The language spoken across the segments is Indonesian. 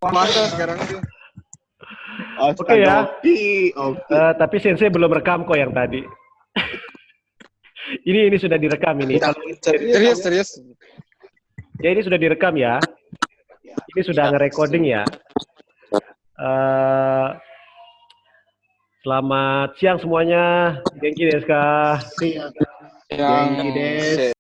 Masa sekarang tuh. Oke ya. Oke. Tapi Sensei belum rekam kok yang tadi. ini sudah direkam ini. Serius. Ya ini sudah direkam ya. Ini sudah nge-recording ya. Selamat siang semuanya. Genki desu ka? Genki desu.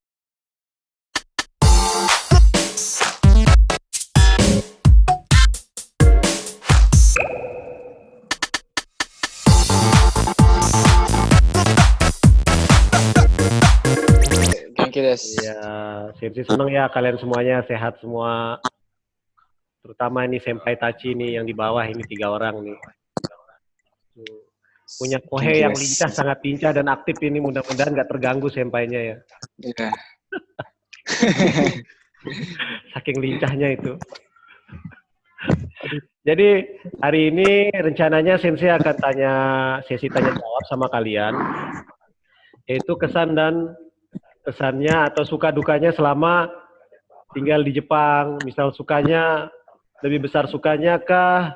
Ya, Sensei senang ya kalian semuanya sehat semua. Terutama ini Senpai Tachi nih yang di bawah ini 3 orang nih. Punya Kohei yang lincah, sangat lincah dan aktif ini, mudah-mudahan nggak terganggu Senpainya ya. Iya. Saking lincahnya itu. Jadi hari ini rencananya Sensei akan tanya sesi tanya jawab sama kalian. Yaitu kesan dan kesannya atau suka dukanya selama tinggal di Jepang. Misal sukanya, lebih besar sukanya kah?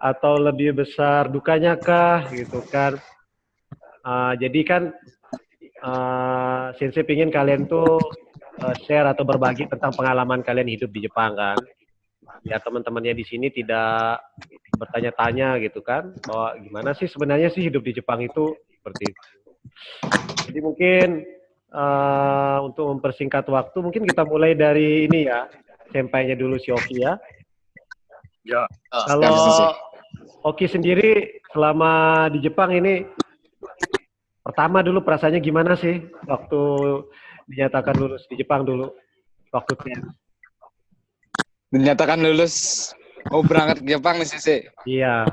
Atau lebih besar dukanya kah? Gitu kan. Jadi kan Sensei pingin kalian tuh share atau berbagi tentang pengalaman kalian hidup di Jepang kan. Ya teman-temannya di sini tidak bertanya-tanya gitu kan. Bahwa gimana sih sebenarnya sih hidup di Jepang itu seperti itu. Jadi mungkin untuk mempersingkat waktu, mungkin kita mulai dari ini ya, Senpainya dulu si Oki ya. Ya. Kalau Oki sendiri selama di Jepang ini, pertama dulu perasaannya gimana sih waktu dinyatakan lulus di Jepang dulu? Waktu dinyatakan lulus, berangkat ke Jepang nih sih. Iya.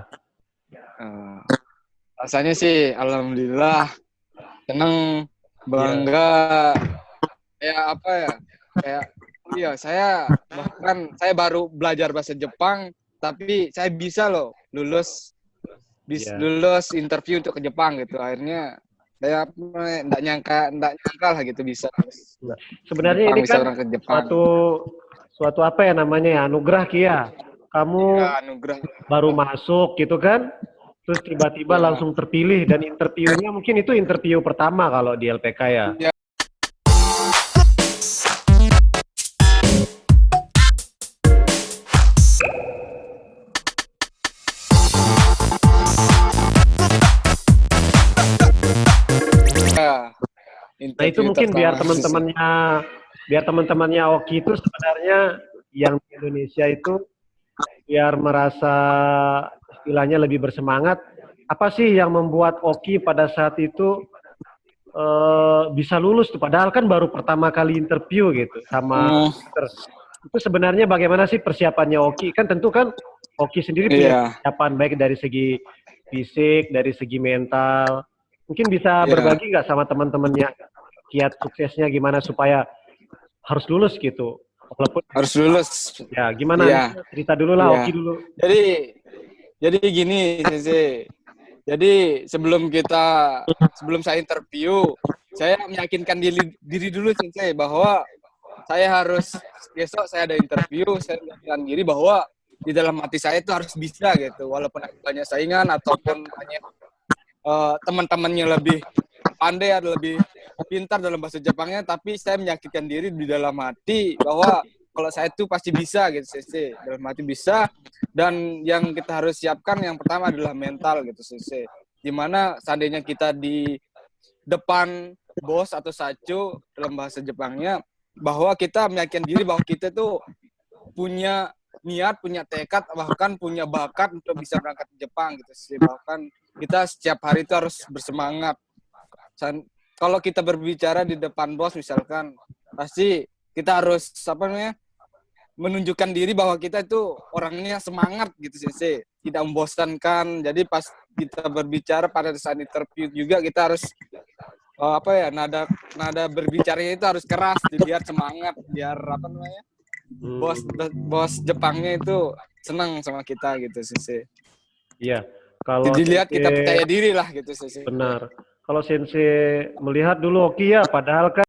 Rasanya sih alhamdulillah, seneng, bangga, iya saya baru belajar bahasa Jepang tapi saya bisa loh lulus interview untuk ke Jepang gitu. Akhirnya saya nggak nyangka lah gitu bisa. Sebenarnya ini kan suatu apa ya namanya ya, anugerah Kia. Kamu baru masuk gitu kan, terus tiba-tiba langsung terpilih dan interviewnya mungkin itu interview pertama kalau di LPK ya. Nah itu mungkin biar teman-temannya Oki itu sebenarnya yang di Indonesia itu biar merasa istilahnya lebih bersemangat. Apa sih yang membuat Oki pada saat itu bisa lulus tuh? Padahal kan baru pertama kali interview gitu sama itu sebenarnya bagaimana sih persiapannya Oki? Kan tentu kan Oki sendiri punya persiapan baik dari segi fisik, dari segi mental. Mungkin bisa berbagi nggak sama teman-temannya kiat suksesnya gimana supaya harus lulus gitu? Walaupun harus lulus. Ya gimana? Cerita dulu lah Oki dulu. Jadi gini Sensei. Jadi sebelum saya interview, saya meyakinkan diri dulu Sensei bahwa saya harus besok saya ada interview, saya meyakinkan diri bahwa di dalam hati saya itu harus bisa gitu. Walaupun banyak saingan ataupun banyak teman-temannya lebih pandai atau lebih pintar dalam bahasa Jepangnya, tapi saya meyakinkan diri di dalam hati bahwa kalau saya itu pasti bisa gitu Sensei. Dalam hati bisa, dan yang kita harus siapkan yang pertama adalah mental gitu Sensei. Dimana seandainya kita di depan bos atau sacho dalam bahasa Jepangnya, bahwa kita meyakinkan diri bahwa kita tuh punya niat, punya tekad, bahkan punya bakat untuk bisa berangkat ke Jepang gitu sih. Bahkan kita setiap hari itu harus bersemangat. kalau kita berbicara di depan bos misalkan, pasti kita harus menunjukkan diri bahwa kita itu orangnya semangat gitu sih, tidak membosankan. Jadi pas kita berbicara pada saat interview juga kita harus nada berbicaranya itu harus keras, biar semangat, biar bos bos Jepangnya itu senang sama kita gitu sih. Iya. Kalau Jadi lihat kita Sensei, percaya diri lah gitu sih. benar. Kalau Sensei melihat dulu Oki ya, padahal kan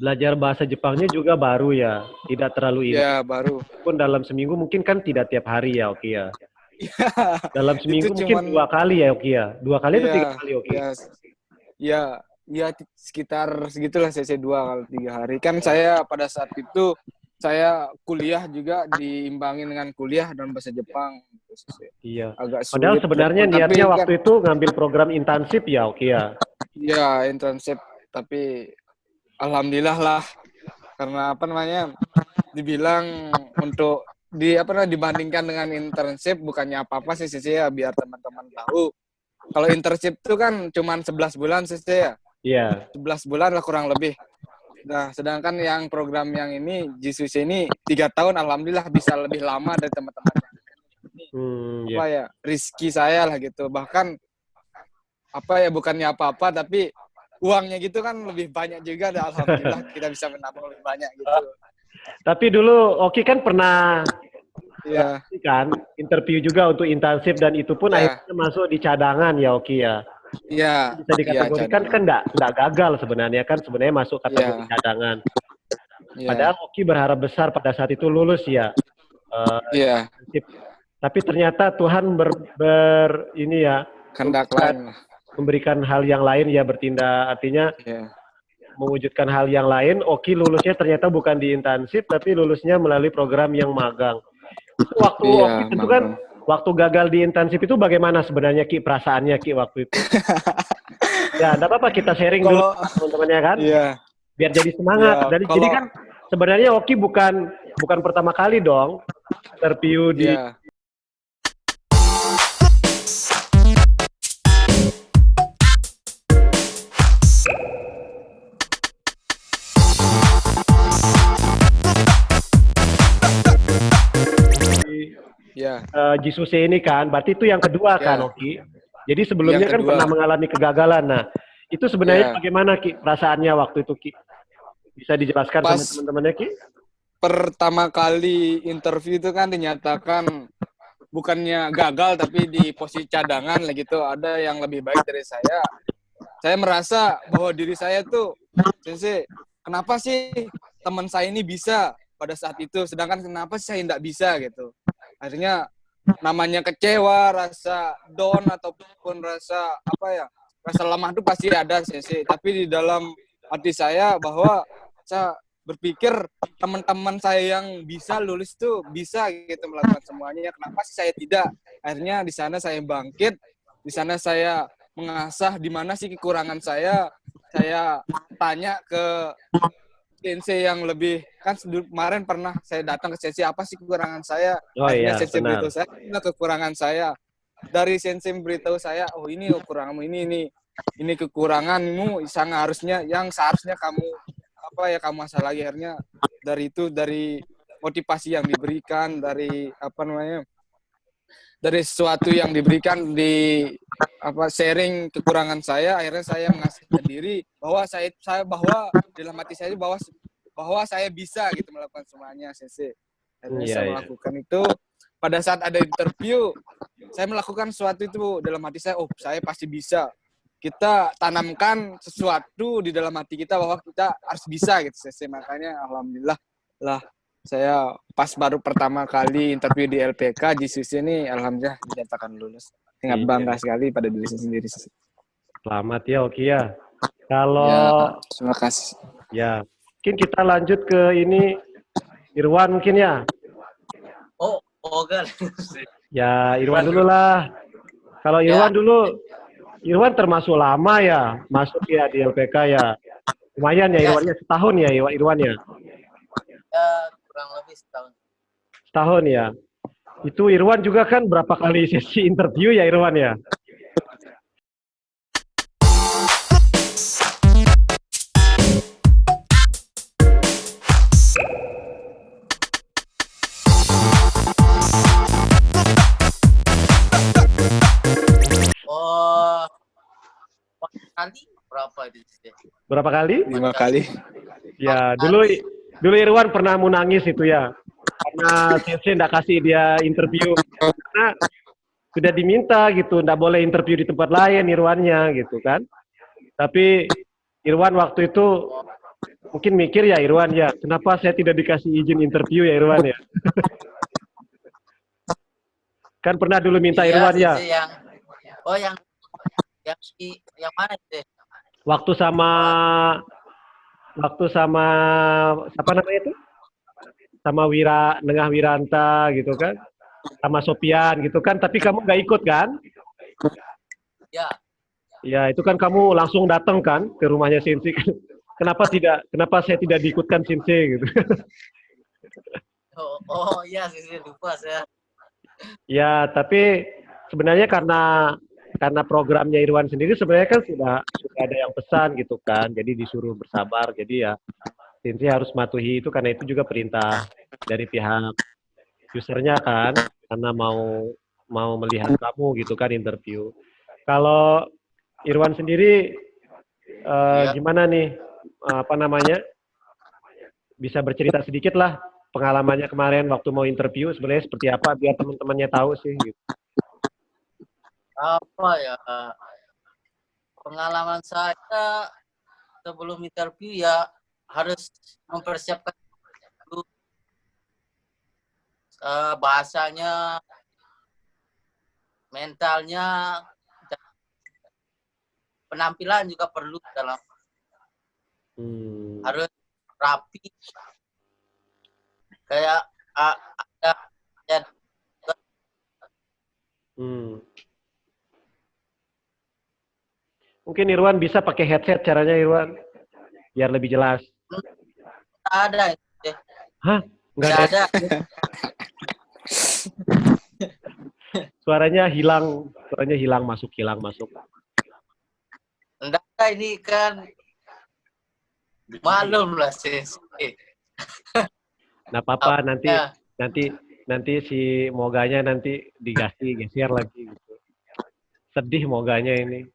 belajar bahasa Jepangnya juga baru ya, tidak terlalu ini. Ya baru. Pun dalam seminggu mungkin kan tidak tiap hari ya Oki ya. Ya, Dalam seminggu itu mungkin 2 kali ya Oki ya. 2 kali atau 3 kali Oki? Ya sekitar segitulah CC 2 kali 3 hari. Kan saya pada saat itu saya kuliah juga diimbangin dengan kuliah dan bahasa Jepang. Iya. Agak sulit. Padahal sebenarnya niatnya kan, waktu itu ngambil program intensif ya Oki ya. Iya, internship, tapi alhamdulillah lah karena dibilang untuk dibandingkan dengan internship bukannya apa-apa sih ya, biar teman-teman tahu. Kalau internship itu kan cuma 11 bulan sih ya. Iya. 11 bulan lah kurang lebih. Nah, sedangkan yang program yang ini JSUS ini 3 tahun, alhamdulillah bisa lebih lama dari teman-teman yang ini. Rizki saya lah gitu. Bahkan bukannya apa-apa, tapi uangnya gitu kan lebih banyak juga. Dan alhamdulillah kita bisa menabung lebih banyak gitu. Tapi dulu Oki kan pernah kan interview juga untuk intensif dan itu pun akhirnya masuk di cadangan ya Oki ya. Iya. Bisa dikategorikan kan enggak gagal sebenarnya kan, sebenarnya masuk kategori cadangan. Padahal Oki berharap besar pada saat itu lulus ya. Tapi ternyata Tuhan kehendak lain, memberikan hal yang lain ya, bertindak, artinya mewujudkan hal yang lain. Oki lulusnya ternyata bukan di intensif tapi lulusnya melalui program yang magang. Itu waktu Oki tentu kan waktu gagal di intensif itu bagaimana sebenarnya Ki, perasaannya Ki waktu itu? Ya, enggak apa-apa kita sharing dulu teman-temannya kan. Iya. Biar jadi semangat. Jadi kan sebenarnya Oki bukan pertama kali dong interview di JSUS ini kan, berarti itu yang kedua kan Oki. Jadi sebelumnya kan pernah mengalami kegagalan. Nah, itu sebenarnya bagaimana Ki perasaannya waktu itu Ki? Bisa dijelaskan sama teman-temannya Ki? Pertama kali interview itu kan dinyatakan bukannya gagal tapi di posisi cadangan lah gitu. Ada yang lebih baik dari saya. Saya merasa bahwa diri saya tuh, Sensei, kenapa sih teman saya ini bisa pada saat itu, sedangkan kenapa sih saya tidak bisa gitu. Akhirnya namanya kecewa, rasa down ataupun rasa rasa lemah itu pasti ada sih. Tapi di dalam hati saya bahwa saya berpikir teman-teman saya yang bisa lulus tuh bisa gitu melakukan semuanya. Kenapa sih saya tidak? Akhirnya di sana saya bangkit, di sana saya mengasah di mana sih kekurangan saya. Saya tanya ke Sensei yang lebih, kan kemarin pernah saya datang ke Sensei, apa sih kekurangan saya? Akhirnya Sensei beritahu saya, ini kekurangan saya. Dari Sensei beritahu saya, oh ini kekuranganmu, ini kekuranganmu, yang seharusnya kamu kamu masalah lagi. Akhirnya dari motivasi yang diberikan, dari dari sesuatu yang diberikan di sharing kekurangan saya, akhirnya saya mengasih diri bahwa bahwa dalam hati saya bahwa saya bisa gitu melakukan semuanya Sensei. Akhirnya saya melakukan itu. Pada saat ada interview, saya melakukan sesuatu itu dalam hati saya, saya pasti bisa. Kita tanamkan sesuatu di dalam hati kita bahwa kita harus bisa gitu Sensei. Makanya alhamdulillah lah saya pas baru pertama kali interview di LPK JSUS ini, alhamdulillah dinyatakan lulus. Sangat bangga sekali pada diri saya sendiri. Selamat ya Oki ya. Kalau terima kasih. Ya, mungkin kita lanjut ke ini Irwan mungkin ya. Kan. Ya Irwan dulu lah. Kalau Irwan dulu Irwan termasuk lama ya masuk ya di LPK ya. Lumayan ya Ya, Irwannya setahun ya Irwannya. ya kurang lebih setahun. Setahun ya. Itu Irwan juga kan berapa kali sesi interview ya Irwan ya? Oh, nanti berapa itu sih? Berapa kali? 5 kali. Ya, dulu Irwan pernah mau nangis itu ya. Karena sensei nggak kasih dia interview. Karena sudah diminta gitu, nggak boleh interview di tempat lain Irwannya gitu kan. Tapi Irwan waktu itu mungkin mikir ya Irwan ya, kenapa saya tidak dikasih izin interview ya Irwan ya? Kan pernah dulu minta Iya, Irwan ya, sih, yang mana sih? waktu sama siapa namanya itu? Sama Nengah Wiranta gitu kan, sama Sopian gitu kan, tapi kamu nggak ikut kan? Ya, Ya itu kan kamu langsung datang kan ke rumahnya Sensei. Kenapa saya tidak diikutkan Sensei gitu? iya sih lupa saya. Ya, tapi sebenarnya karena programnya Irwan sendiri sebenarnya kan sudah ada yang pesan gitu kan. Jadi disuruh bersabar. Jadi ya Sensei harus mematuhi itu karena itu juga perintah dari pihak usernya kan, karena mau melihat kamu gitu kan interview. Kalau Irwan sendiri Ya. gimana nih apa namanya? Bisa bercerita sedikit lah pengalamannya kemarin waktu mau interview sebenarnya seperti apa biar teman-temannya tahu sih gitu. Apa ya? Pengalaman saya sebelum interview ya harus mempersiapkan dulu, bahasanya, mentalnya, dan penampilan juga perlu dalam harus rapi kayak ada ya, Mungkin Irwan bisa pakai headset caranya Irwan biar lebih jelas. ada ya. Hah? Nggak Nggak ada. ada. Suaranya hilang masuk. Enggak, ini kan malum lah sih. Nah, apa nanti si Moganya nanti geser lagi gitu. Sedih Moganya ini.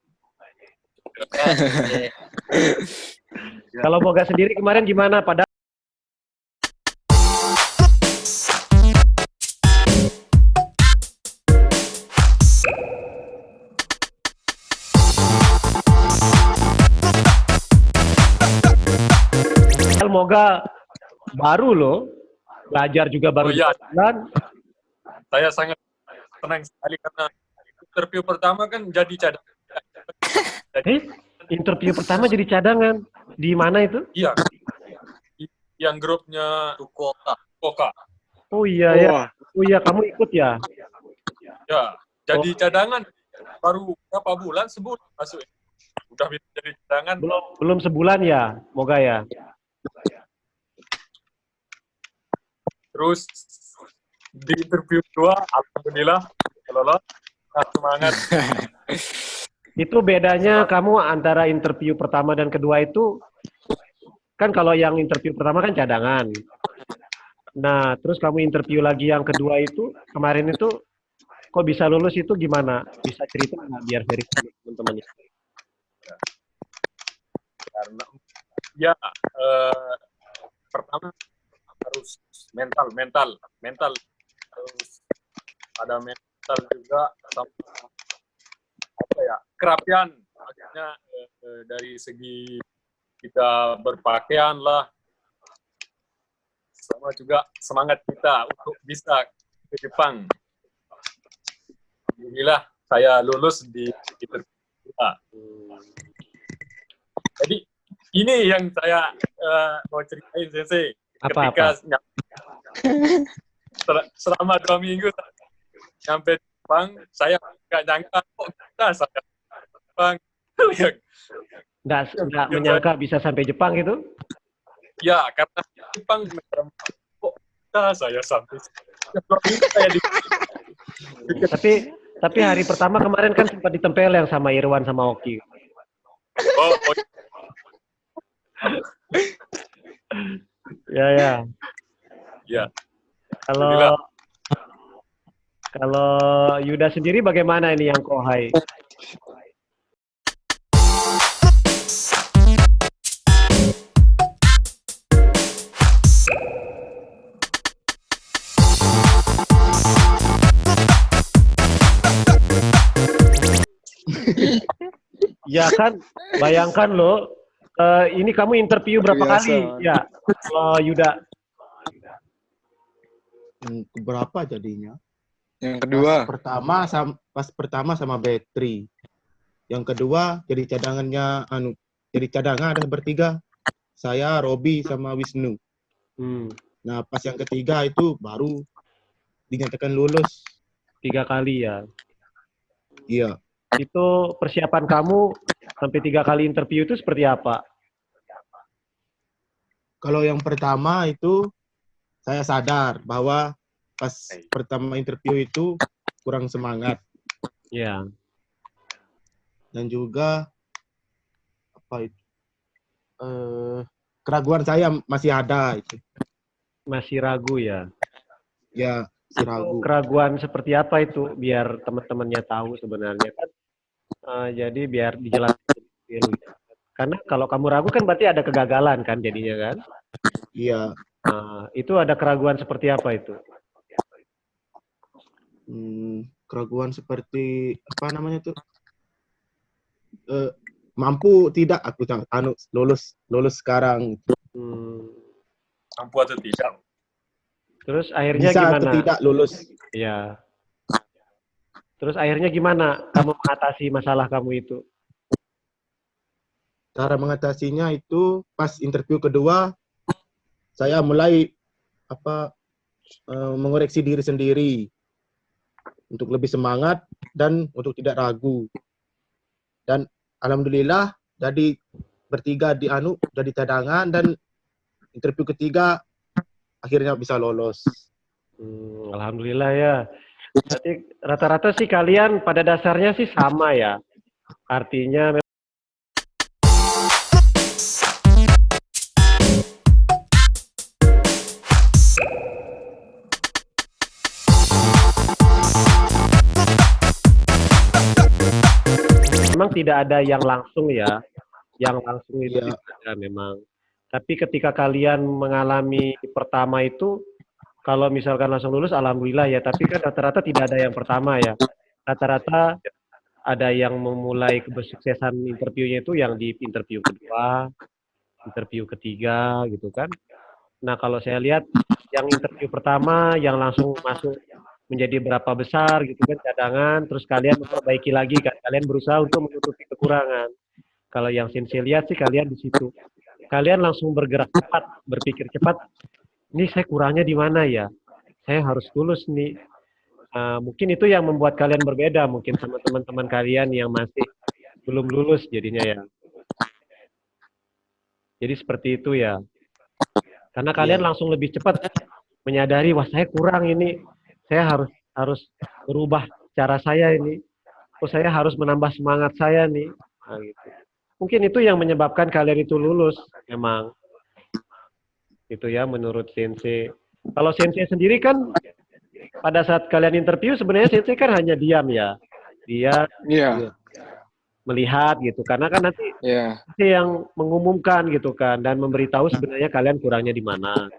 Kalau Moga sendiri kemarin gimana? Pada Moga baru loh, belajar juga baru bulan. Saya sangat senang sekali karena interview pertama kan jadi cadangan. Interview pertama jadi cadangan di mana itu? Iya, yang grupnya Koka. Oh iya ya, oh iya kamu ikut ya? Ya, jadi cadangan baru berapa bulan sebulan masuk. Udah bisa jadi cadangan. Belum sebulan ya, Moga ya. Terus di interview kedua, alhamdulillah lolos. Semangat. Itu bedanya kamu antara interview pertama dan kedua itu, kan kalau yang interview pertama kan cadangan. Nah, terus kamu interview lagi yang kedua itu, kemarin itu, kok bisa lulus itu gimana? Bisa cerita nggak biar verify teman-temannya? Karena ya pertama harus mental harus ada mental juga sama apa ya kerapian akhirnya dari segi kita berpakaian lah sama juga semangat kita untuk bisa ke Jepang. Alhamdulillah saya lulus di interview. Jadi ini yang saya mau ceritain Sensei. Ketika selama 2 minggu nyampe Jepang, saya nggak nyangka kok bisa saya Jepang. Ya, Nggak menyangka bisa sampai Jepang gitu. ya, karena Jepang negara kok saya sampai saya di Tapi hari pertama kemarin kan sempat ditempel yang sama Irwan sama Oki. oh, Ya ya. ya. Kalau kalau Yuda sendiri bagaimana ini yang Kohai? Ya kan, bayangkan loh, ini kamu interview berapa Biasa. kali? Ya, Yuda. Yang berapa jadinya? Yang kedua. Pas pertama sama Betri. Yang kedua jadi cadangannya jadi cadangan ada bertiga. Saya, Robi sama Wisnu. Nah, pas yang ketiga itu baru dinyatakan lulus. 3 kali ya. Iya. Itu persiapan kamu sampai 3 kali interview itu seperti apa? Kalau yang pertama itu saya sadar bahwa pas pertama interview itu kurang semangat. Ya. Dan juga apa itu? Keraguan saya masih ada itu. Masih ragu ya. Ya, masih ragu. Keraguan seperti apa itu biar teman-temannya tahu sebenarnya kan. Jadi biar dijelaskan. Karena kalau kamu ragu kan berarti ada kegagalan kan jadinya kan? Iya. Itu ada keraguan seperti apa itu? Keraguan seperti apa namanya tuh? Mampu tidak aku lulus sekarang. Mampu atau tidak? Terus akhirnya Bisa gimana? atau tidak lulus? Ya. Terus akhirnya gimana kamu mengatasi masalah kamu itu? Cara mengatasinya itu pas interview kedua saya mulai mengoreksi diri sendiri untuk lebih semangat dan untuk tidak ragu. Dan alhamdulillah jadi bertiga jadi cadangan dan interview ketiga akhirnya bisa lolos. Alhamdulillah ya. Berarti rata-rata sih kalian pada dasarnya sih sama ya. Artinya memang tidak ada yang langsung ya. Yang langsung itu Ya. tidak ada memang. Tapi ketika kalian mengalami pertama itu, kalau misalkan langsung lulus, alhamdulillah ya. Tapi kan rata-rata tidak ada yang pertama ya. Rata-rata ada yang memulai kesuksesan interviewnya itu yang di interview kedua, interview ketiga gitu kan. Nah kalau saya lihat yang interview pertama yang langsung masuk menjadi berapa besar gitu kan cadangan, terus kalian memperbaiki lagi kan. Kalian berusaha untuk menutupi kekurangan. Kalau yang saya lihat sih kalian di situ. Kalian langsung bergerak cepat, berpikir cepat. Ini saya kurangnya di mana ya? Saya harus lulus nih. Mungkin itu yang membuat kalian berbeda mungkin sama teman-teman kalian yang masih belum lulus jadinya ya. Jadi seperti itu ya. Karena kalian langsung lebih cepat menyadari wah saya kurang ini. Saya harus berubah cara saya ini. Oh saya harus menambah semangat saya nih. Nah, gitu. Mungkin itu yang menyebabkan kalian itu lulus memang. Itu ya menurut Sensei. Kalau Sensei sendiri kan pada saat kalian interview sebenarnya Sensei kan hanya diam ya. Dia melihat gitu. Karena kan nanti Sensei yang mengumumkan gitu kan dan memberitahu sebenarnya kalian kurangnya di mana.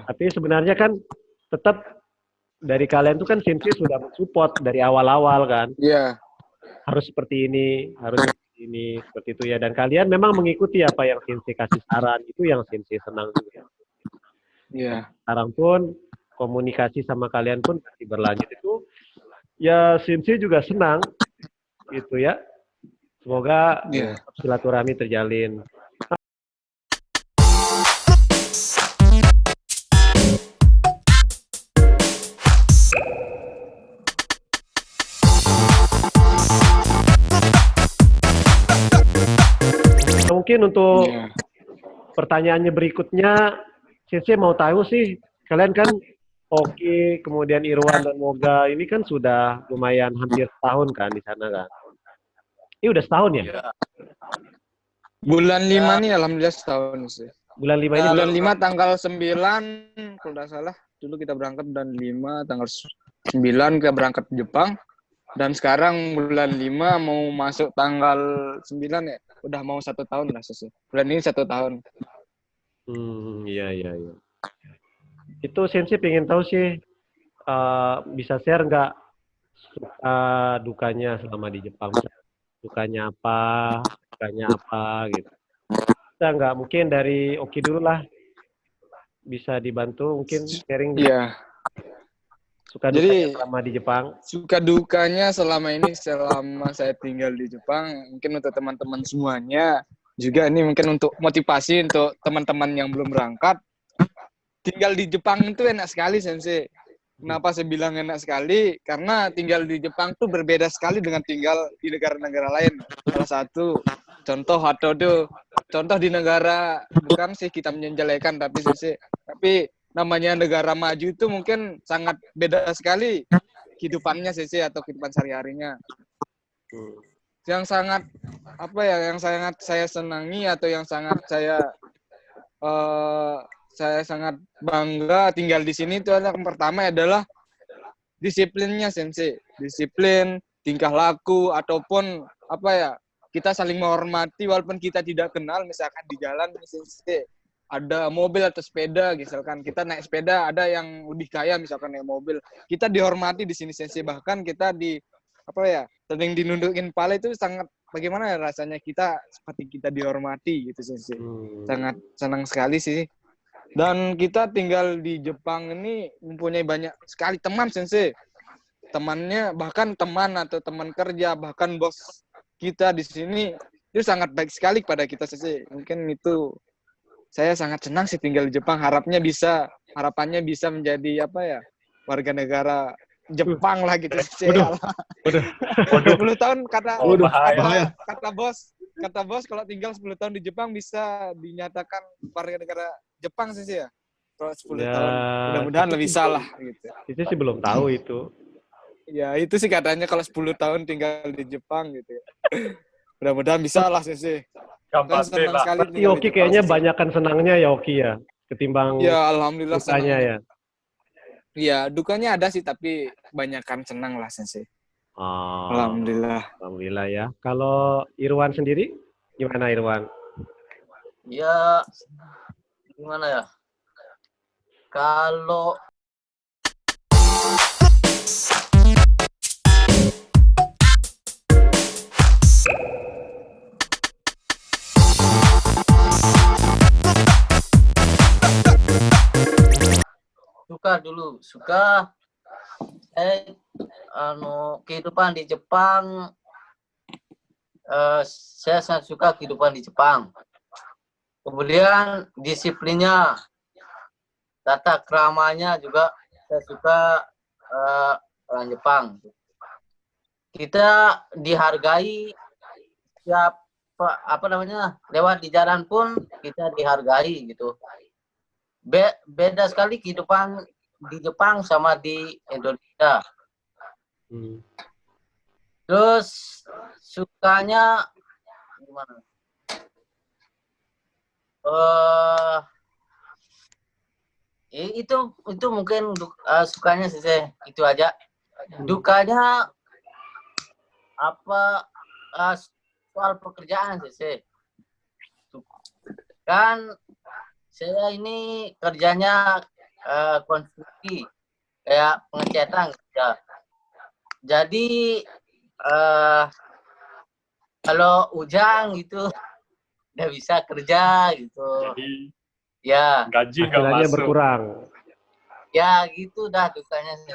Tapi sebenarnya kan tetap dari kalian itu kan Sensei sudah mensupport dari awal-awal kan. Harus seperti ini, harus seperti ini, seperti itu ya. Dan kalian memang mengikuti apa yang Sensei kasih saran, itu yang Sensei senang juga. Sekarang pun komunikasi sama kalian pun masih berlanjut itu, ya Sensei juga senang, gitu ya. Semoga silaturahmi terjalin. mungkin untuk Iya. pertanyaannya berikutnya, Sensei mau tahu sih, kalian kan Oki, kemudian Irwan dan Moga ini kan sudah lumayan hampir setahun kan di sana kan? Ini udah setahun ya? Ya. Bulan Ya. 5 nih alhamdulillah setahun sih. Bulan 5 ini Ya, Bulan 5 tanggal 9 kalau tidak salah dulu kita berangkat, dan 5 tanggal 9 kita berangkat ke Jepang, dan sekarang bulan 5 mau masuk tanggal 9 ya, udah mau 1 tahun lah sih. Bulan ini 1 tahun. Iya. Itu Sensei pengen tahu sih, bisa share nggak suka dukanya selama di Jepang? Dukanya apa gitu. Bisa nggak? Mungkin dari Oki dulu lah. Bisa dibantu mungkin sharing Iya. suka Jadi dukanya selama di Jepang. suka dukanya selama ini, selama saya tinggal di Jepang, mungkin untuk teman-teman semuanya juga, ini mungkin untuk motivasi untuk teman-teman yang belum berangkat. Tinggal di Jepang itu enak sekali, Sensei. Kenapa saya bilang enak sekali? Karena tinggal di Jepang tuh berbeda sekali dengan tinggal di negara-negara lain. Salah satu contoh contoh di negara, bukan sih kita menjelekan, tapi Sensei, tapi namanya negara maju itu mungkin sangat beda sekali kehidupannya Sensei, atau kehidupan sehari-harinya. Yang sangat yang sangat saya senangi, atau yang sangat saya sangat bangga tinggal di sini itu adalah, yang pertama adalah disiplinnya Sensei. Disiplin, tingkah laku, ataupun kita saling menghormati walaupun kita tidak kenal. Misalkan di jalan Sensei, ada mobil atau sepeda, misalkan kita naik sepeda, ada yang lebih kaya misalkan naik mobil, kita dihormati di sini Sensei. Bahkan kita sering dinundukin kepala, itu sangat bagaimana ya rasanya, kita seperti kita dihormati gitu Sensei. Sangat senang sekali sih. Dan kita tinggal di Jepang ini mempunyai banyak sekali teman Sensei. Temannya, bahkan teman atau teman kerja, bahkan bos kita di sini itu sangat baik sekali kepada kita Sensei. Mungkin itu saya sangat senang sih tinggal di Jepang. Harapannya bisa menjadi warga negara Jepang lah gitu. Waduh. 10 tahun bahaya. kata bos kalau tinggal 10 tahun di Jepang bisa dinyatakan warga negara Jepang sih ya. Kalau 10 Ya, tahun mudah-mudahan lebih salah gitu. Itu sih belum tahu itu. Ya itu sih katanya kalau 10 tahun tinggal di Jepang gitu ya. Mudah-mudahan bisa lah sih. Gampang Senang lah. sekali Berarti tinggal di Oki Jepang, kayaknya Sensei. banyakan senangnya ya Oki ya, ketimbang Ya alhamdulillah dukanya senang. ya. Iya, dukanya ada sih, tapi kebanyakan senang lah Sensei. Oh, Alhamdulillah. alhamdulillah ya. Kalau Irwan sendiri, gimana Irwan? Ya, gimana ya? Kalau suka kehidupan di Jepang, saya sangat suka kehidupan di Jepang. Kemudian disiplinnya, tata keramanya juga saya suka orang Jepang. Kita dihargai setiap lewat di jalan pun kita dihargai gitu. Beda sekali kehidupan di Jepang sama di Indonesia. Terus sukanya gimana? Itu mungkin sukanya sih itu aja. Dukanya soal pekerjaan sih. Kan saya ini kerjanya konstruksi, kayak pengecatan ya. Jadi kalau hujan gitu nggak bisa kerja gitu. Jadi Ya, gaji nggak Hasilnya masuk. berkurang. ya gitu dah dukanya sih.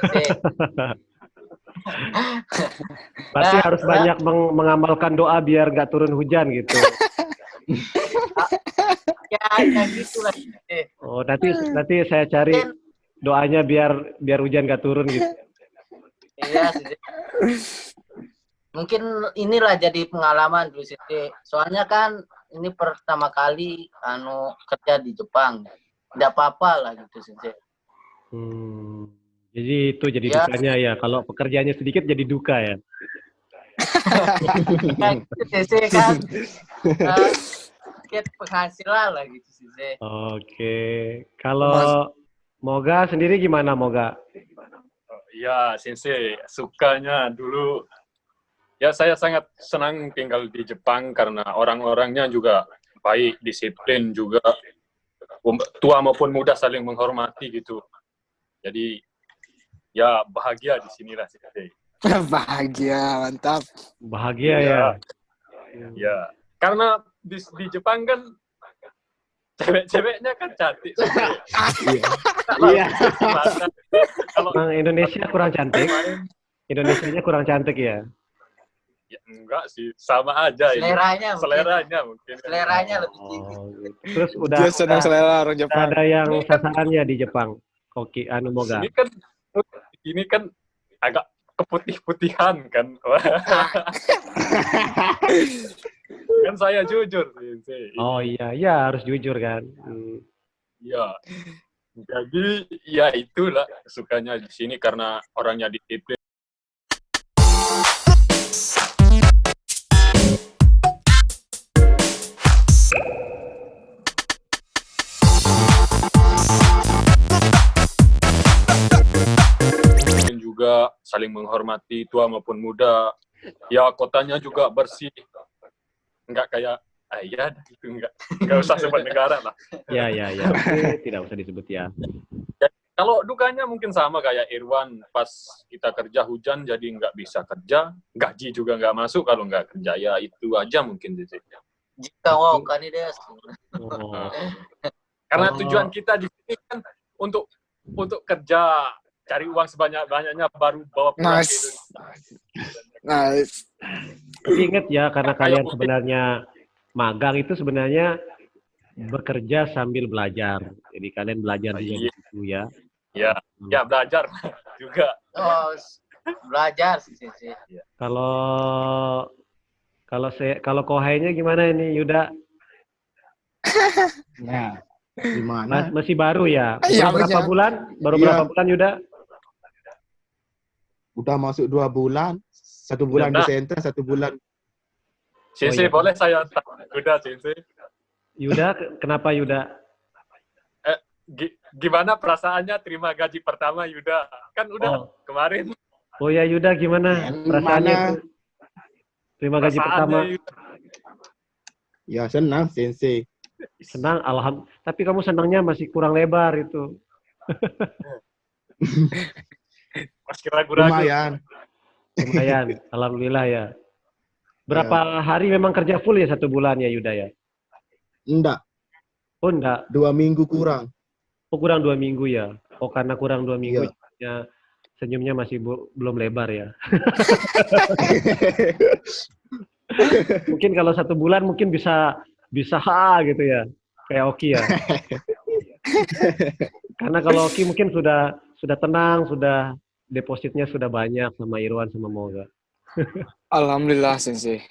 Berarti harus banyak mengamalkan doa biar nggak turun hujan gitu. Ya gitu lah. Oh, nanti saya cari doanya biar hujan nggak turun gitu. Iya sih. Mungkin inilah jadi pengalaman dulu sih. Soalnya kan ini pertama kali kerja di Jepang. Tidak apa-apa lah gitu sensei. Jadi itu jadi Ya. dukanya ya. Kalau pekerjaannya sedikit jadi duka ya. Kan gitu sensei kan. Sedikit penghasilan lah gitu sensei. Oke. Kalau Moga sendiri gimana Moga? Ya, Sensei, sukanya dulu, ya saya sangat senang tinggal di Jepang karena orang-orangnya juga baik, disiplin juga, tua maupun muda saling menghormati gitu. Jadi, ya bahagia di sinilah Sensei. Bahagia, mantap. Bahagia ya. Ya, karena di Jepang kan cewek-ceweknya kan cantik. Iya. Kalau Emang Indonesia kurang cantik? Indonesianya kurang cantik ya? ya, enggak sih, sama aja ini. Seleranya mungkin. Seleranya lebih tinggi. Oh, gitu. Terus udah Dia senang selera orang udah Jepang. ada yang Ini kan- sasarannya di Jepang. Oke, Moga. Ini kan agak keputih-putihan kan. Kan saya jujur sih. Oh iya, ya harus jujur kan. Iya. Jadi ya itulah sukanya di sini karena orangnya disiplin. Juga saling menghormati tua maupun muda. Ya kotanya juga bersih. Enggak kayak ya gitu enggak usah sebut negara lah. Ya. Oke, tidak usah disebut ya. Kalau dukanya mungkin sama kayak Irwan, pas kita kerja hujan jadi nggak bisa kerja, gaji juga nggak masuk kalau nggak kerja, ya itu aja mungkin di sini. Jika kan ini deh. Oh. Karena Oh. tujuan kita di sini kan untuk kerja, cari uang sebanyak-banyaknya baru bawa pulang ke Nice. Indonesia. Nice. Tapi ingat ya, karena Kayak kalian mungkin- sebenarnya magang itu sebenarnya bekerja sambil belajar. Jadi kalian belajar juga di Iya. situ ya. Ya belajar juga. Oh, belajar sih sensei. Kalau Kohainya gimana ini Yuda? Nah, gimana? Masih baru ya? Iya, Baru berapa iya. bulan? Baru Iya. berapa bulan Yuda? Udah masuk 2 bulan. 1 bulan di Udah. center, 1 bulan. Sensei iya. boleh saya udah Sensei. Yuda, kenapa Yuda? Gimana perasaannya terima gaji pertama Yuda? Kan udah kemarin. Oh ya Yuda, gimana perasaannya Gimana? tuh? Terima gaji Perasaannya, pertama. Yuda. Ya senang, Sensei. Senang, tapi kamu senangnya masih kurang lebar itu. Masih ragu-ragu. Lumayan. Lumayan, alhamdulillah ya. Berapa hari memang kerja full ya 1 bulan ya Yuda ya? Enggak, Oh enggak, 2 minggu kurang. oh kurang 2 minggu ya. Oh karena kurang 2 minggu, Iya. ya, senyumnya masih belum lebar ya. Mungkin kalau 1 bulan mungkin bisa gitu ya, kayak Oki ya. Karena kalau Oki mungkin sudah tenang, sudah depositnya sudah banyak sama Irwan sama Moga. Alhamdulillah Sensei.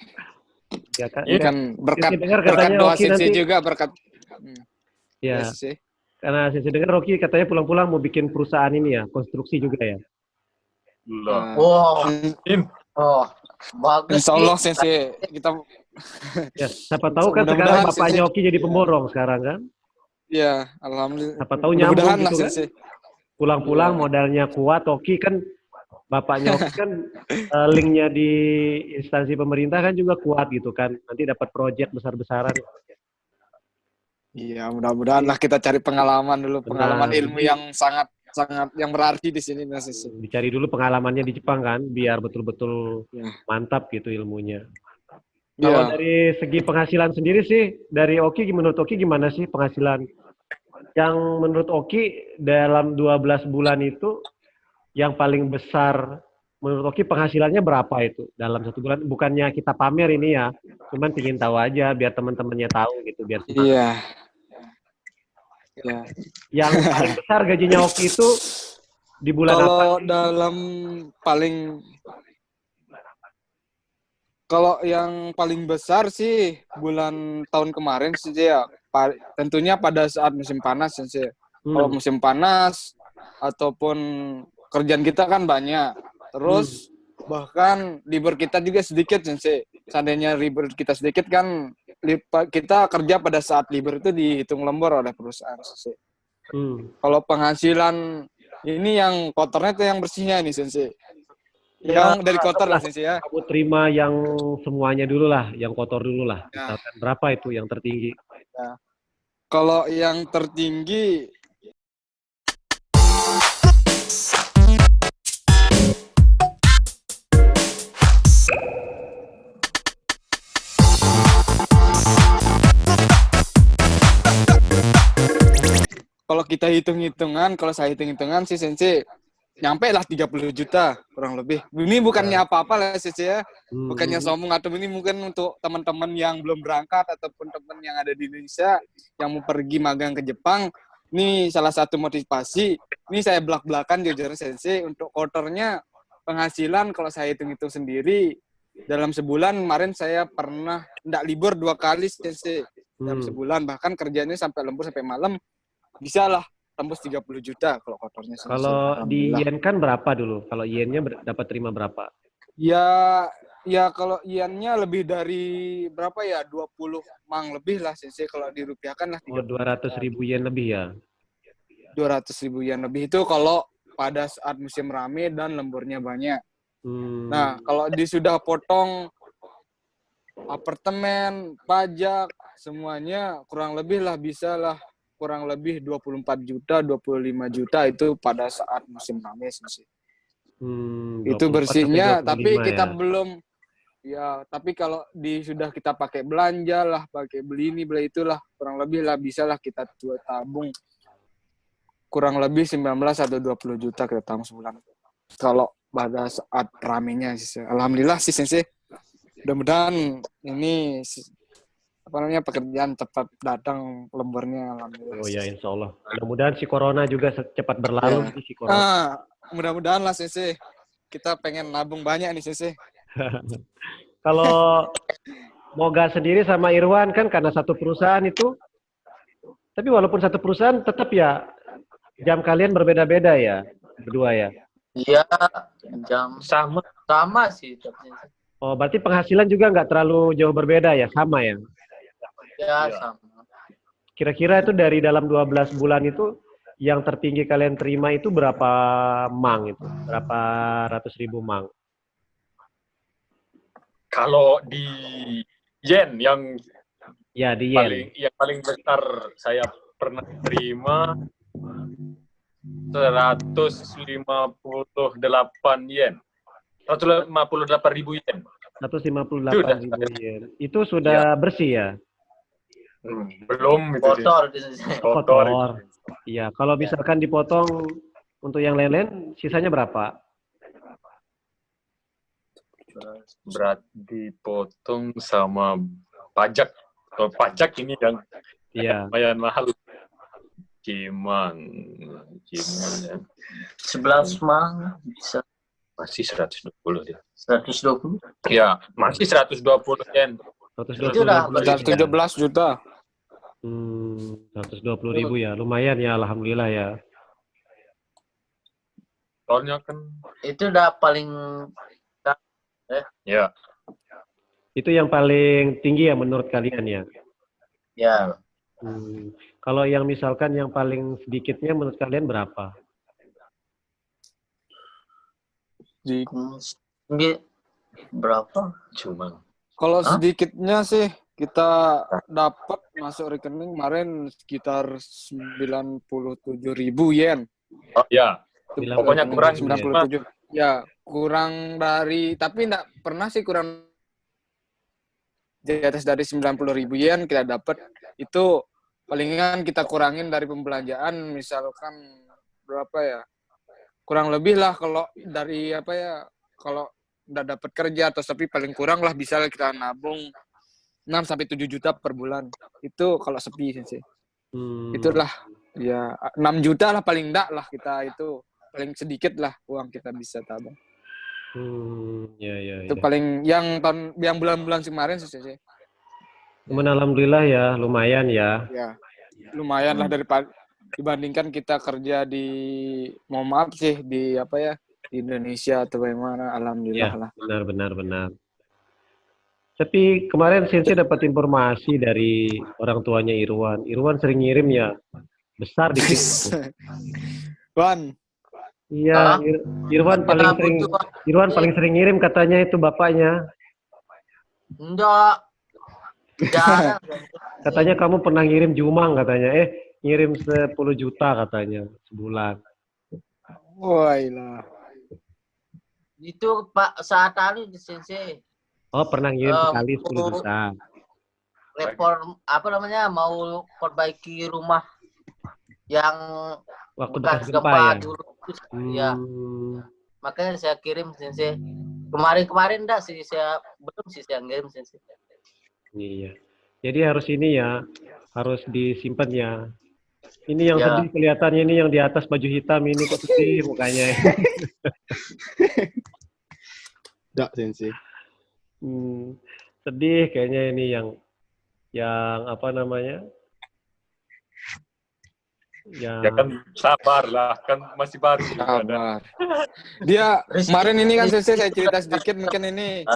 Ya kan? Ini kan berkat Sensei dengar berkat katanya doa Oki Sensei nanti, juga berkat. ya, Sensei. karena Sensei dengar Oki katanya pulang-pulang mau bikin perusahaan ini ya, konstruksi juga ya. Loh. Wow. Oh, bagus. Insya Allah Ki. Sensei kita Ya, siapa tahu kan sekarang Mudah-mudahan, bapaknya Sensei. Oki jadi pemborong sekarang kan. ya alhamdulillah. Siapa tahu nyambung Mudah-mudahan lah gitu kan. Sensei. Pulang-pulang Iya. modalnya kuat, Oki kan bapaknya Oki kan linknya di instansi pemerintah kan juga kuat gitu kan. Nanti dapat proyek besar-besaran. Iya, mudah-mudahan lah kita cari pengalaman dulu, pengalaman Benar. ilmu yang sangat yang berarti di sini Mas Sensei. Dicari dulu pengalamannya di Jepang kan, biar betul-betul Ya. mantap gitu ilmunya. Kalau Iya. dari segi penghasilan sendiri sih, dari Oki, menurut Oki gimana sih penghasilan? Yang menurut Oki dalam 12 bulan itu, yang paling besar menurut Oki penghasilannya berapa itu dalam 1 bulan? Bukannya kita pamer ini ya, cuman ingin tahu aja biar teman-temannya tahu gitu, biar semangat. Iya. Ya. Yang paling besar gajinya Oki itu di bulan apa? Kalau dalam paling Kalau yang paling besar sih bulan tahun kemarin sih ya, tentunya pada saat musim panas sih. Kalau Hmm. musim panas ataupun kerjaan kita kan banyak. Terus bahkan libur kita juga sedikit sih. Seandainya libur kita sedikit kan kita kerja pada saat libur itu dihitung lembur oleh perusahaan sih. Hmm. Kalau penghasilan ini yang kotornya itu yang bersihnya nih Sensei. Ya, Yang dari kotor lah anggaplah Sensei ya. kamu terima yang semuanya dulu lah, yang kotor dulu lah. Ya. Misalkan berapa itu yang tertinggi? Ya. Kalau yang tertinggi kalau kita hitung-hitungan, kalau saya hitung-hitungan sih Sensei nyampe lah 30 juta kurang lebih. Ini bukannya apa-apa lah Sensei ya. Bukannya sombong atau ini mungkin untuk teman-teman yang belum berangkat ataupun teman yang ada di Indonesia yang mau pergi magang ke Jepang. Ini salah satu motivasi. Ini saya belak-belakan jujur Sensei untuk kotornya penghasilan kalau saya hitung-hitung sendiri dalam sebulan kemarin saya pernah enggak libur 2 kali Sensei dalam sebulan, bahkan kerjanya sampai lembur sampai malam bisa lah tembus 30 juta kalau kotornya Sensei. Kalau di yen kan berapa dulu? Kalau yennya dapat terima berapa? Ya kalau iannya lebih dari berapa ya? 20 mang lebih lah Sensei kalau dirupiahkan lah. Oh, 200.000 yen lebih ya? 200.000 yen lebih itu kalau pada saat musim rame dan lemburnya banyak. Nah, kalau sudah potong apartemen, pajak, semuanya kurang lebih lah bisa lah kurang lebih 24 juta, 25 juta itu pada saat musim rame sih. Itu 24 bersihnya, sampai 25 tapi kita ya. belum ya, tapi kalau sudah kita pakai belanja lah, pakai beli ini, beli itulah, kurang lebih lah bisa lah kita tabung kurang lebih 19 atau 20 juta kita tabung sebulan. Kalau pada saat ramenya sih. Alhamdulillah sih Sensei. Mudah-mudahan ini apa namanya pekerjaan cepat datang lemburnya alhamdulillah. Oh ya, insya Allah. Mudah-mudahan si corona juga cepat berlalu Ya. si corona. Mudah-mudahan lah Sensei. Kita pengen nabung banyak nih Sensei. Kalau Moga sendiri sama Irwan kan karena satu perusahaan itu, tapi walaupun satu perusahaan tetap ya jam kalian berbeda-beda ya, berdua ya. Iya, jam Sama sih. Oh, berarti penghasilan juga nggak terlalu jauh berbeda ya, sama ya? Ya, Iya. sama. Kira-kira itu dari dalam 12 bulan itu yang tertinggi kalian terima itu berapa mang itu? Berapa ratus ribu mang? Kalau di yen yang Ya, di yen. paling besar saya pernah terima 158 yen. 158.000 yen. 158.000 yen. Itu sudah bersih ya? Belum itu sih. Kotor. Kotor. Iya, kalau misalkan dipotong untuk yang lain-lain, sisanya berapa? Berat dipotong sama pajak. Kalau pajak ini yang lumayan mahal. Gimana ya. 11 mang bisa. Masih 120 dia. 120? Ya, masih 120 yen. 117 juta. 120.000 ya, lumayan ya, alhamdulillah ya. Soalnya kan itu udah paling ya. Itu yang paling tinggi ya menurut kalian ya? Ya. Kalau yang misalkan yang paling sedikitnya menurut kalian berapa? Berapa? Cuma. Kalau sedikitnya sih kita dapat masuk rekening kemarin sekitar 97.000 yen. Oh ya. Pokoknya kurang 97. Ya, kurang dari tapi enggak pernah sih kurang di atas dari 90.000 yen kita dapat. Itu palingan kita kurangin dari pembelanjaan misalkan berapa ya? Kurang lebih lah kalau dari kalau udah dapat kerja atau tapi paling kurang lah bisa kita nabung 6 sampai 7 juta per bulan. Itu kalau sepi sih. Itulah ya 6 juta lah paling enggak lah kita itu paling sedikit lah uang kita bisa tabung. Ya. Itu paling yang bulan-bulan kemarin sih Sensei. Cuman alhamdulillah ya, lumayan ya. Ya, lumayan lah daripada dibandingkan kita kerja di, mohon maaf sih, di apa ya, di Indonesia atau bagaimana. Alhamdulillah Ya, lah. benar. Tapi kemarin Sensei dapat informasi dari orang tuanya Irwan. Irwan sering ngirim ya, besar dikit. Wan, Iya, Irwan paling sering Irwan paling sering ngirim katanya itu bapaknya. Enggak. Jarang. Katanya kamu pernah ngirim Jumang katanya. Ngirim 10 juta katanya sebulan. wah lah. Itu Pak saat tadi di Sensei. Oh, pernah ngirim sekali 10 Mau juta. reform apa namanya, mau perbaiki rumah yang Waktu bekas bekas gempa gempa ya. dulu. Ya, Hmm, makanya saya kirim Sensei. Kemarin enggak sih, belum sih saya ngirim Sensei. iya. Jadi harus ini ya, harus disimpan ya. Ini yang Ya. sedih kelihatannya, ini yang di atas baju hitam ini kok sedih mukanya. Tidak, Sensei. Sedih kayaknya ini yang apa namanya? Ya kan sabar lah, kan masih baru juga. Sabar. Dia kemarin ini kan Sensei, saya cerita sedikit mungkin ini.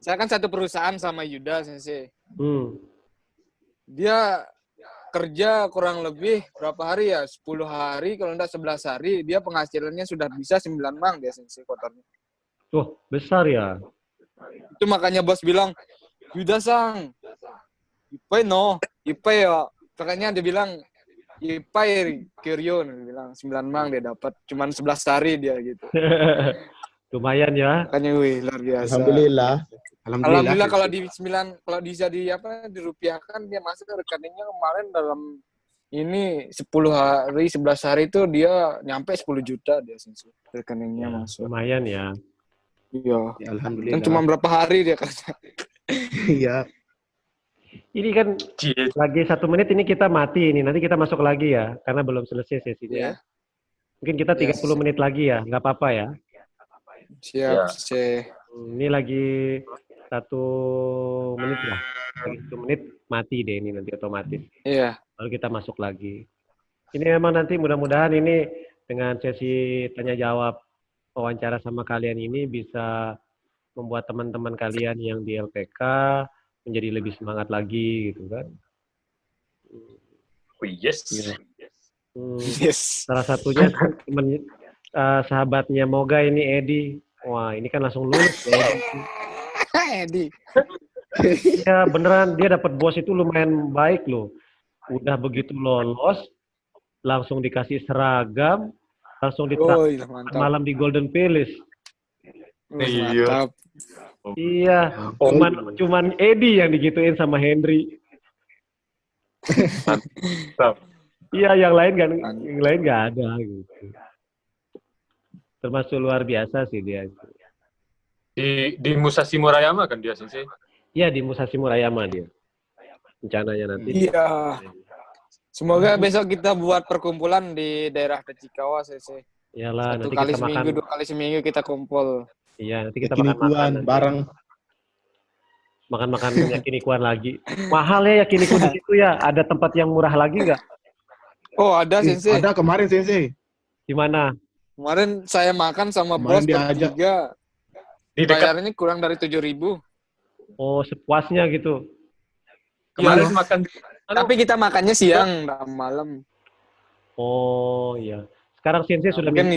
Saya kan satu perusahaan sama Yuda Sensei. Dia kerja kurang lebih berapa hari ya? 10 hari, kalau enggak 11 hari, dia penghasilannya sudah bisa 9 mang dia Sensei kotornya. Oh, besar ya. Itu makanya bos bilang, Yuda sang, ipai no, ipai ya. Makanya dia bilang, ipai Kiryo, dia bilang 9 mang dia dapat, cuman 11 hari dia gitu. Lumayan ya. Makanya wih, luar biasa. Alhamdulillah. Kalau di 9, kalau bisa dirupiahkan, dia masuk rekeningnya kemarin dalam ini 10 hari, 11 hari itu dia nyampe 10 juta dia Sensei. Rekeningnya masuk. Lumayan ya. Iya. Ya, alhamdulillah. Kan cuma berapa hari dia kerja. Iya. Ini kan lagi 1 menit ini kita mati ini. Nanti kita masuk lagi ya, karena belum selesai sesinya. Iya. Mungkin kita 30 menit lagi ya, nggak apa-apa ya. Siap, Ya. Sensei. Ini lagi 1 menit lah. Lagi 1 menit mati deh ini nanti otomatis. Iya. Lalu kita masuk lagi. Ini memang nanti mudah-mudahan ini dengan sesi tanya jawab wawancara sama kalian ini bisa membuat teman-teman kalian yang di LPK menjadi lebih semangat lagi gitu kan. Oh, yes. Yes. Salah satunya teman sahabatnya Moga ini Edi. Wah, ini kan langsung lulus ya. Edi. Ya beneran dia dapat bos itu lumayan baik loh. Udah begitu lolos langsung dikasih seragam, langsung ditraktir mantap. malam di Golden Palace. Mantap. Iya, cuman Edi yang digituin sama Henry. Mantap. Iya, yang lain nggak ada gitu. Termasuk luar biasa sih dia. Di Musashi Murayama kan dia Sensei? Iya, di Musashi Murayama dia. Rencananya nanti. Iya. Semoga besok kita buat perkumpulan di daerah Tachikawa, Sensei. Iyalah, 1 nanti kali kita seminggu, makan. 2 kali seminggu kita kumpul. Iya, nanti kita makan bareng. Makan yakinikuan lagi. Mahal ya yakiniku di situ ya. Ada tempat yang murah lagi nggak? Oh, ada Sensei. Ada kemarin Sensei. Di mana? Kemarin saya makan sama Kemarin bos diajak. bertiga. Di dekat Bayarnya kurang dari 7.000. Oh, sepuasnya gitu. kemarin Iya. makan. Tapi kita makannya siang, nggak malam. Oh, iya. Sekarang Sensei sudah Mungkin